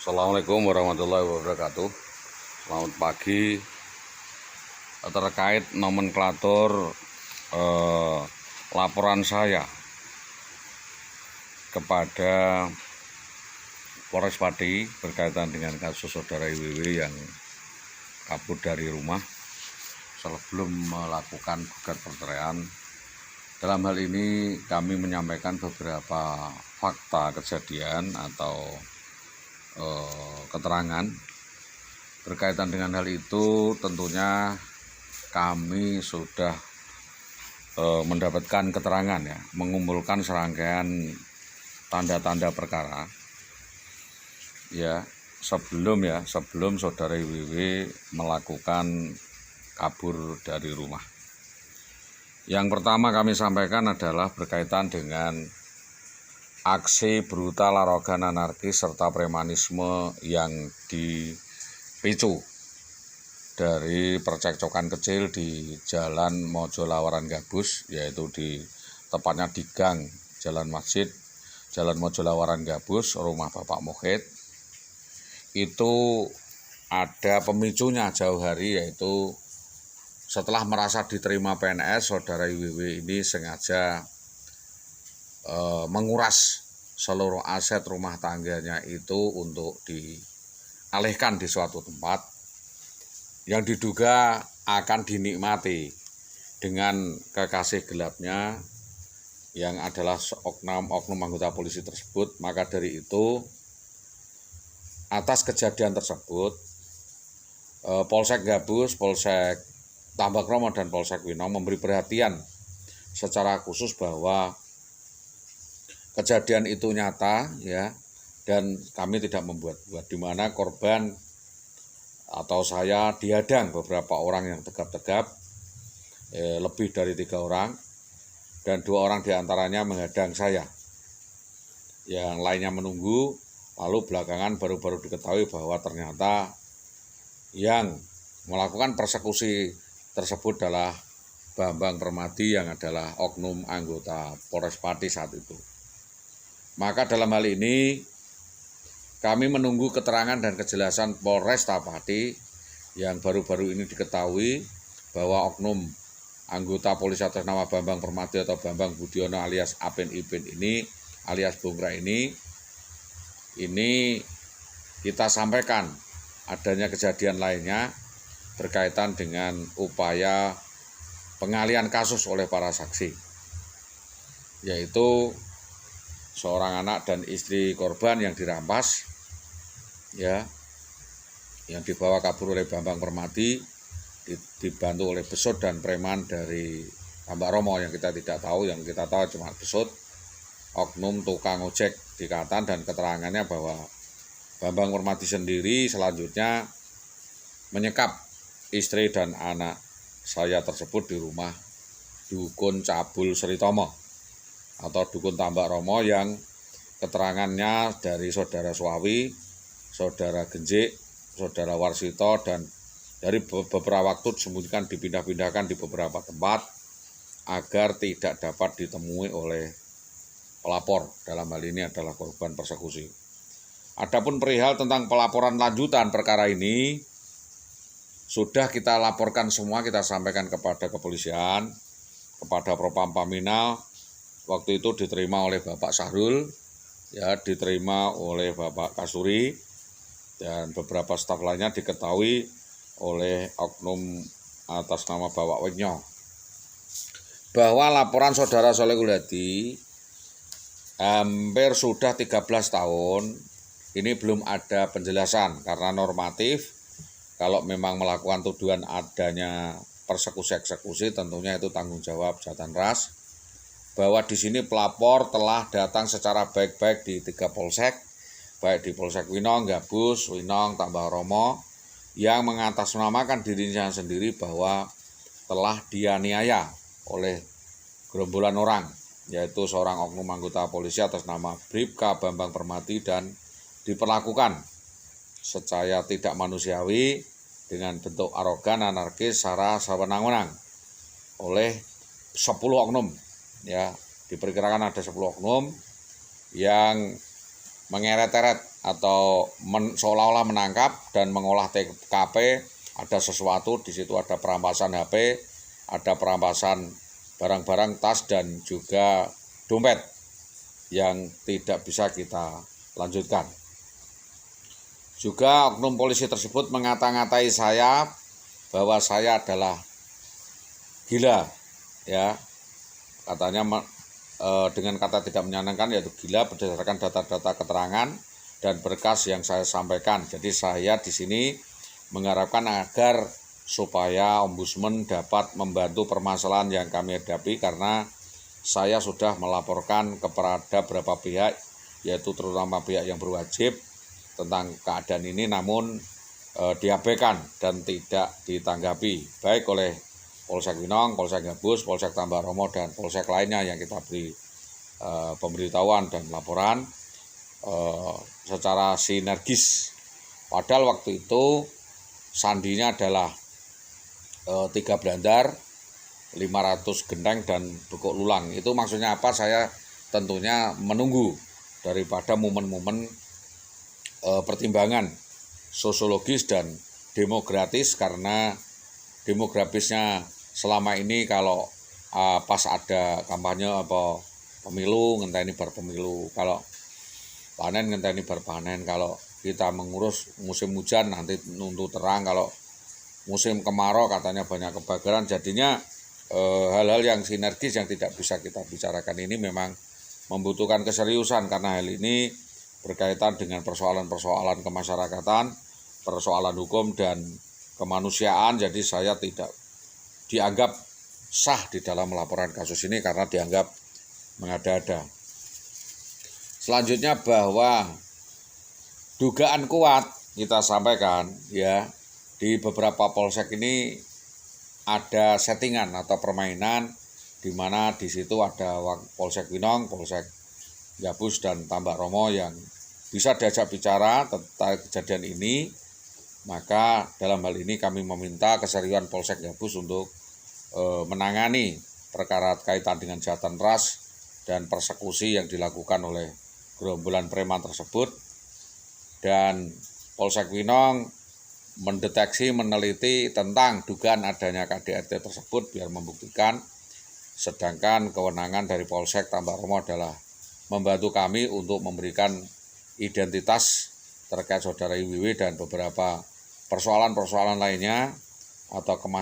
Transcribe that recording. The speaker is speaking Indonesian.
Assalamualaikum warahmatullahi wabarakatuh. Selamat pagi. Terkait nomenklatur laporan saya kepada Polres Pati berkaitan dengan kasus saudara IWW yang kabur dari rumah sebelum melakukan gugat perceraian. Dalam hal ini kami menyampaikan beberapa fakta kejadian atau keterangan. Berkaitan dengan hal itu tentunya kami sudah mendapatkan keterangan ya, mengumpulkan serangkaian tanda-tanda perkara ya sebelum saudara IWW melakukan kabur dari rumah. Yang pertama kami sampaikan adalah berkaitan dengan aksi brutal, arogan, anarkis, serta premanisme yang dipicu dari percekcokan kecil di Jalan Mojolawaran Gabus, yaitu tepatnya di gang Jalan Masjid, Jalan Mojolawaran Gabus, rumah Bapak Muhid. Itu ada pemicunya jauh hari, yaitu setelah merasa diterima PNS, saudara IWW ini sengaja menguras seluruh aset rumah tangganya itu untuk dialihkan di suatu tempat yang diduga akan dinikmati dengan kekasih gelapnya yang adalah oknum anggota polisi tersebut. Maka dari itu, atas kejadian tersebut, Polsek Gabus, Polsek Tambak-Romo, dan Polsek Winong memberi perhatian secara khusus bahwa kejadian itu nyata ya, dan kami tidak membuat-buat, di mana korban atau saya dihadang beberapa orang yang tegap-tegap, lebih dari 3 orang, dan 2 orang diantaranya menghadang saya, yang lainnya menunggu. Lalu belakangan baru diketahui bahwa ternyata yang melakukan persekusi tersebut adalah Bambang Permadi yang adalah oknum anggota Polres Pati saat itu. Maka dalam hal ini kami menunggu keterangan dan kejelasan Polres Pati yang baru-baru ini diketahui bahwa oknum anggota polisi atas nama Bambang Permadi atau Bambang Budiono alias Apin Ipin ini alias Bungra ini kita sampaikan adanya kejadian lainnya berkaitan dengan upaya pengalihan kasus oleh para saksi, yaitu seorang anak dan istri korban yang dirampas ya, yang dibawa kabur oleh Bambang Permadi, dibantu oleh besut dan preman dari Tambak-Romo yang kita tidak tahu. Yang kita tahu cuma besut, oknum tukang ojek di Katan, dan keterangannya bahwa Bambang Permadi sendiri selanjutnya menyekap istri dan anak saya tersebut di rumah Dukun Cabul Sritomo atau Dukun Tambak-Romo, yang keterangannya dari saudara Suawi, saudara Genjik, saudara Warsito, dan dari beberapa waktu disembunyikan, dipindah-pindahkan di beberapa tempat agar tidak dapat ditemui oleh pelapor. Dalam hal ini adalah korban persekusi. Adapun perihal tentang pelaporan lanjutan perkara ini sudah kita laporkan semua, kita sampaikan kepada kepolisian, kepada Propam Paminal. Waktu itu diterima oleh Bapak Sahrul, ya, diterima oleh Bapak Kasuri, dan beberapa staf lainnya diketahui oleh oknum atas nama Bapak Wegno, bahwa laporan saudara Solehul Hadi hampir sudah 13 tahun ini belum ada penjelasan, karena normatif kalau memang melakukan tuduhan adanya persekusi-eksekusi tentunya itu tanggung jawab Jatan Ras, bahwa di sini pelapor telah datang secara baik-baik di 3 polsek, baik di Polsek Winong, Gabus, Winong, Tambak-Romo, yang mengatasnamakan dirinya sendiri bahwa telah dianiaya oleh gerombolan orang, yaitu seorang oknum anggota polisi atas nama Bribka Bambang Permadi, dan diperlakukan secara tidak manusiawi dengan bentuk arogan, anarkis, sara sewenang-wenang oleh 10 oknum. Ya, diperkirakan ada 10 oknum yang mengeret-eret atau seolah-olah menangkap dan mengolah TKP. Ada sesuatu di situ, ada perampasan HP, ada perampasan barang-barang tas dan juga dompet yang tidak bisa kita lanjutkan. Juga oknum polisi tersebut mengata-ngatai saya bahwa saya adalah gila, ya. Katanya dengan kata tidak menyenangkan, yaitu gila berdasarkan data-data keterangan dan berkas yang saya sampaikan. Jadi saya di sini mengharapkan agar supaya Ombudsman dapat membantu permasalahan yang kami hadapi, karena saya sudah melaporkan kepada beberapa pihak, yaitu terutama pihak yang berwajib tentang keadaan ini, namun diabaikan dan tidak ditanggapi, baik oleh Polsek Winong, Polsek Gabus, Polsek Tambak Romo, dan polsek lainnya yang kita beri pemberitahuan dan laporan secara sinergis. Padahal waktu itu sandinya adalah 3 blandar, 500 genteng, dan bekuk lulang. Itu maksudnya apa? Saya tentunya menunggu daripada momen-momen pertimbangan sosiologis dan demografis, karena demografisnya selama ini kalau pas ada kampanye apa pemilu ngenteni bar pemilu, kalau panen ngenteni bar panen, kalau kita mengurus musim hujan nanti nunggu terang, kalau musim kemarau katanya banyak kebakaran. Jadinya hal-hal yang sinergis yang tidak bisa kita bicarakan ini memang membutuhkan keseriusan, karena hal ini berkaitan dengan persoalan-persoalan kemasyarakatan, persoalan hukum dan kemanusiaan. Jadi saya tidak dianggap sah di dalam melaporkan kasus ini karena dianggap mengada-ada. Selanjutnya bahwa dugaan kuat kita sampaikan, ya, di beberapa polsek ini ada settingan atau permainan, di mana di situ ada Polsek Winong, Polsek Gabus, dan Tambak Romo yang bisa diajak bicara tentang kejadian ini. Maka dalam hal ini kami meminta keseriusan Polsek Gabus untuk menangani perkara kaitan dengan kejahatan ras dan persekusi yang dilakukan oleh gerombolan preman tersebut. Dan Polsek Winong mendeteksi, meneliti tentang dugaan adanya KDRT tersebut biar membuktikan. Sedangkan kewenangan dari Polsek Tambak Romo adalah membantu kami untuk memberikan identitas terkait saudara IWW dan beberapa persoalan-persoalan lainnya atau